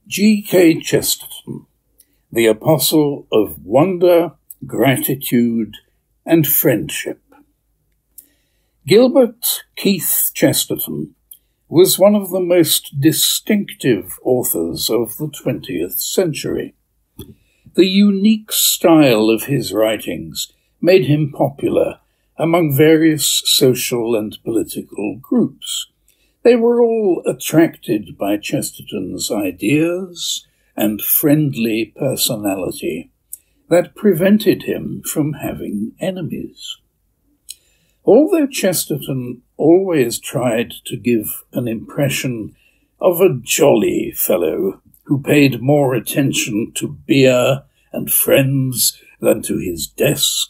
G.K. Chesterton, the apostle of wonder, gratitude, and friendship. Gilbert Keith Chesterton was one of the most distinctive authors of the 20th century. The unique style of his writings made him popular among various social and political groups. They were all attracted by Chesterton's ideas and friendly personality that prevented him from having enemies. Although Chesterton always tried to give an impression of a jolly fellow who paid more attention to beer and friends than to his desk,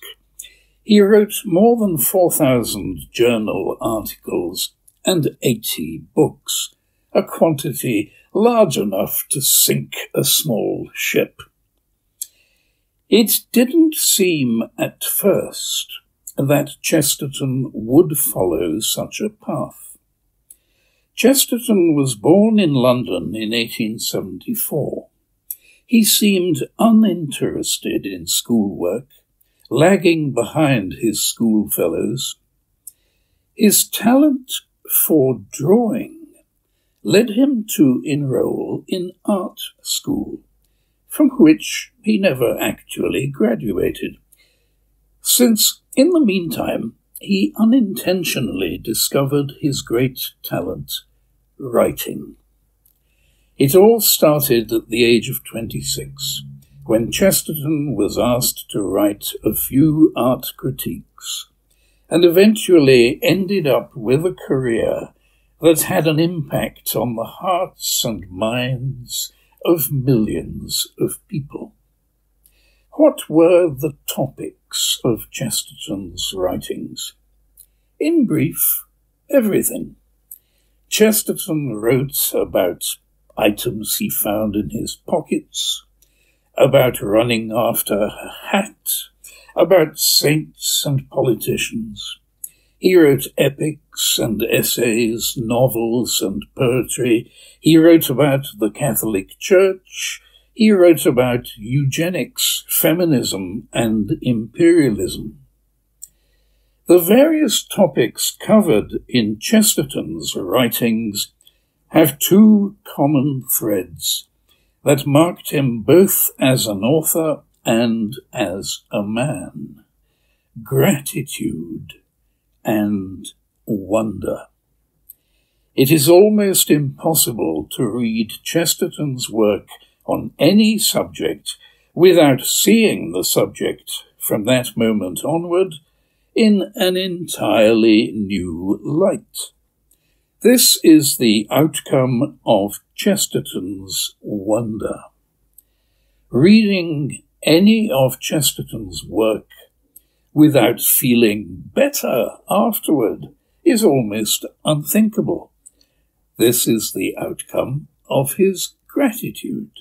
he wrote more than 4,000 journal articles and 80 books, a quantity large enough to sink a small ship. It didn't seem at first that Chesterton would follow such a path. Chesterton was born in London in 1874. He seemed uninterested in schoolwork, lagging behind his schoolfellows. His talent for drawing led him to enroll in art school, from which he never actually graduated, since in the meantime he unintentionally discovered his great talent, writing. It all started at the age of 26, when Chesterton was asked to write a few art critiques, and eventually ended up with a career that had an impact on the hearts and minds of millions of people. What were the topics of Chesterton's writings? In brief, everything. Chesterton wrote about items he found in his pockets, about running after a hat, about saints and politicians. He wrote epics and essays, novels and poetry. He wrote about the Catholic Church. He wrote about eugenics, feminism, and imperialism. The various topics covered in Chesterton's writings have two common threads that marked him both as an author and as a man: gratitude and wonder. It is almost impossible to read Chesterton's work on any subject without seeing the subject from that moment onward in an entirely new light. This is the outcome of Chesterton's wonder. Reading any of Chesterton's work without feeling better afterward is almost unthinkable. This is the outcome of his gratitude.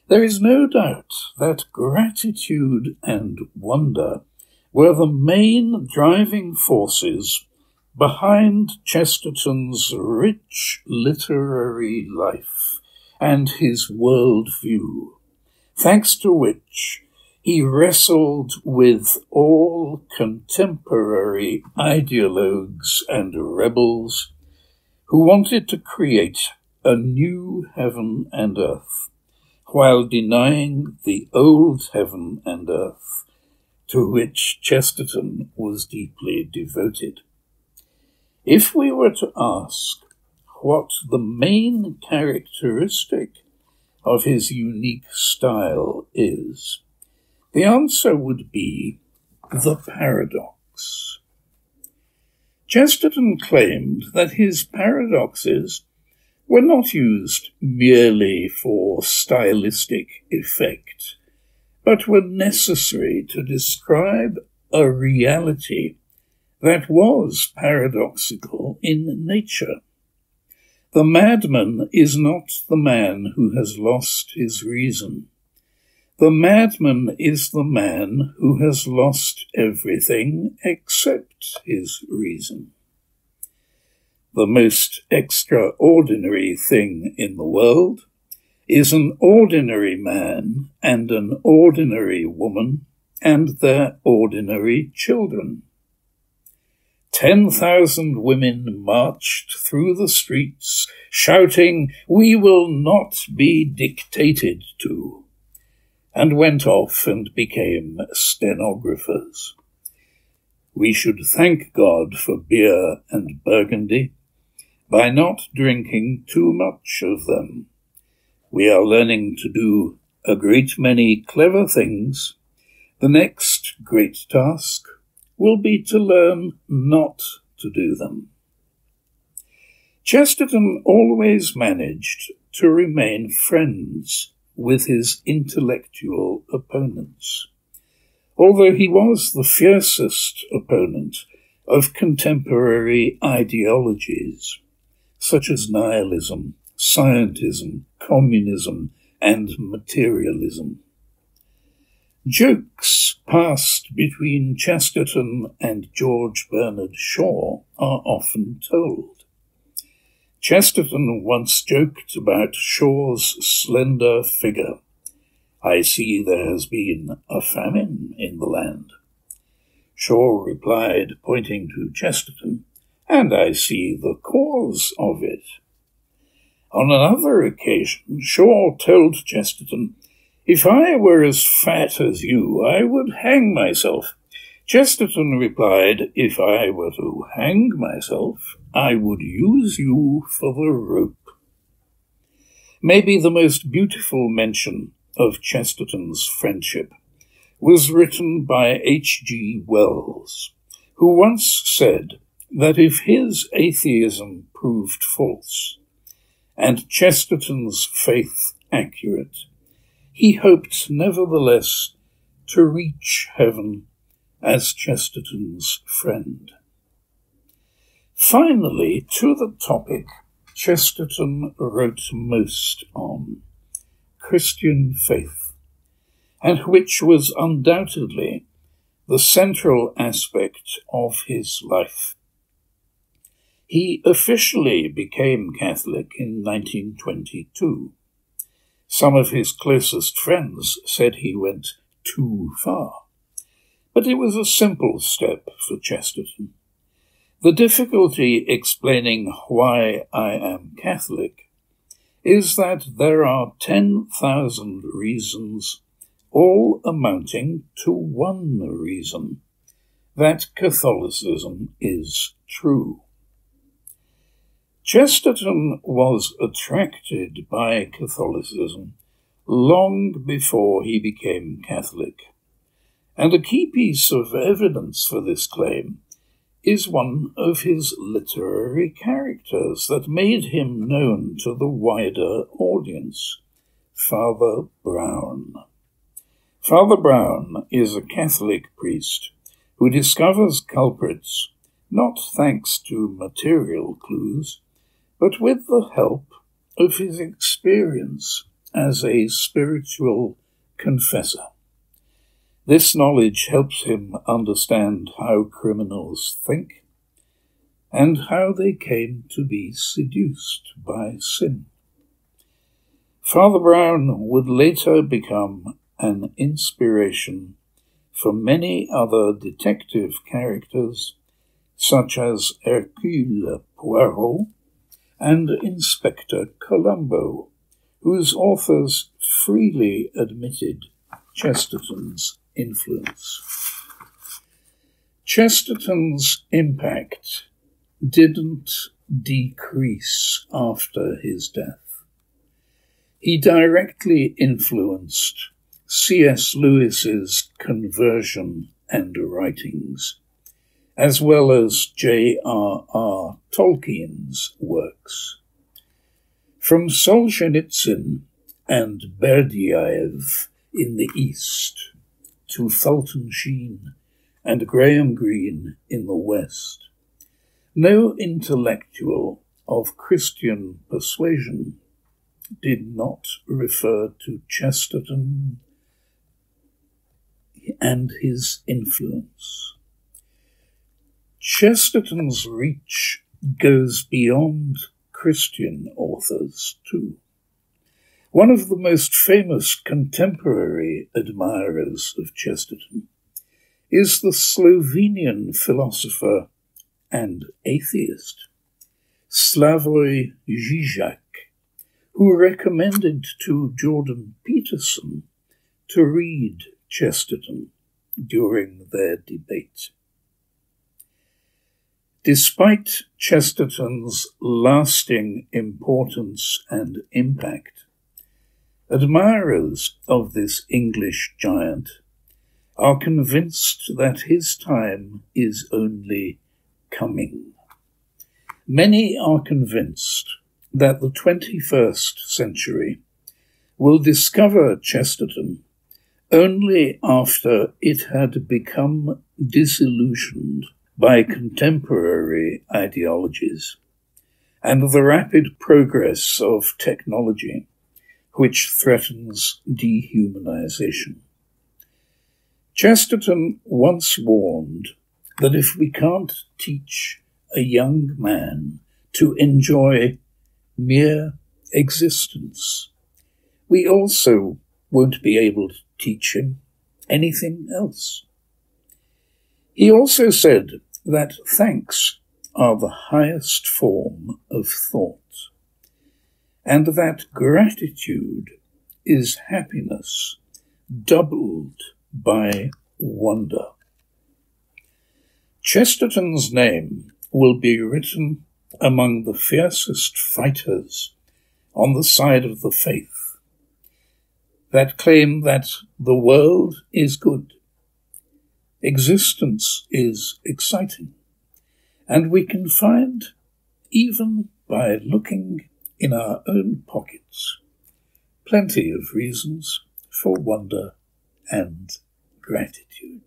There is no doubt that gratitude and wonder were the main driving forces behind Chesterton's rich literary life and his worldview, thanks to which he wrestled with all contemporary ideologues and rebels who wanted to create a new heaven and earth, while denying the old heaven and earth to which Chesterton was deeply devoted. If we were to ask what the main characteristic of his unique style is, the answer would be the paradox. Chesterton claimed that his paradoxes were not used merely for stylistic effect, but were necessary to describe a reality that was paradoxical in nature. The madman is not the man who has lost his reason. The madman is the man who has lost everything except his reason. The most extraordinary thing in the world is an ordinary man and an ordinary woman and their ordinary children. 10,000 women marched through the streets, shouting, "We will not be dictated to," and went off and became stenographers. We should thank God for beer and Burgundy by not drinking too much of them. We are learning to do a great many clever things. The next great task will be to learn not to do them. Chesterton always managed to remain friends with his intellectual opponents, although he was the fiercest opponent of contemporary ideologies, such as nihilism, scientism, communism, and materialism. Jokes passed between Chesterton and George Bernard Shaw are often told. Chesterton once joked about Shaw's slender figure. "I see there has been a famine in the land." Shaw replied, pointing to Chesterton, "And I see the cause of it." On another occasion, Shaw told Chesterton, "If I were as fat as you, I would hang myself." Chesterton replied, "If I were to hang myself, I would use you for the rope." Maybe the most beautiful mention of Chesterton's friendship was written by H.G. Wells, who once said that if his atheism proved false and Chesterton's faith accurate, he hoped nevertheless to reach heaven as Chesterton's friend. Finally, to the topic Chesterton wrote most on, Christian faith, and which was undoubtedly the central aspect of his life. He officially became Catholic in 1922. Some of his closest friends said he went too far, but it was a simple step for Chesterton. The difficulty explaining why I am Catholic is that there are 10,000 reasons, all amounting to one reason, that Catholicism is true. Chesterton was attracted by Catholicism long before he became Catholic, and a key piece of evidence for this claim is one of his literary characters that made him known to the wider audience, Father Brown. Father Brown is a Catholic priest who discovers culprits not thanks to material clues, but with the help of his experience as a spiritual confessor. This knowledge helps him understand how criminals think and how they came to be seduced by sin. Father Brown would later become an inspiration for many other detective characters, such as Hercule Poirot and Inspector Columbo, whose authors freely admitted Chesterton's influence. Chesterton's impact didn't decrease after his death. He directly influenced C.S. Lewis's conversion and writings, as well as J.R.R. Tolkien's works. From Solzhenitsyn and Berdyaev in the East to Fulton Sheen and Graham Greene in the West, no intellectual of Christian persuasion did not refer to Chesterton and his influence. Chesterton's reach goes beyond Christian authors, too. One of the most famous contemporary admirers of Chesterton is the Slovenian philosopher and atheist Slavoj Žižek, who recommended to Jordan Peterson to read Chesterton during their debate. Despite Chesterton's lasting importance and impact, admirers of this English giant are convinced that his time is only coming. Many are convinced that the 21st century will discover Chesterton only after it had become disillusioned by contemporary ideologies and the rapid progress of technology, which threatens dehumanization. Chesterton once warned that if we can't teach a young man to enjoy mere existence, we also won't be able to teach him anything else. He also said that thanks are the highest form of thought, and that gratitude is happiness doubled by wonder. Chesterton's name will be written among the fiercest fighters on the side of the faith that claim that the world is good, existence is exciting, and we can find, even by looking in our own pockets, plenty of reasons for wonder and gratitude.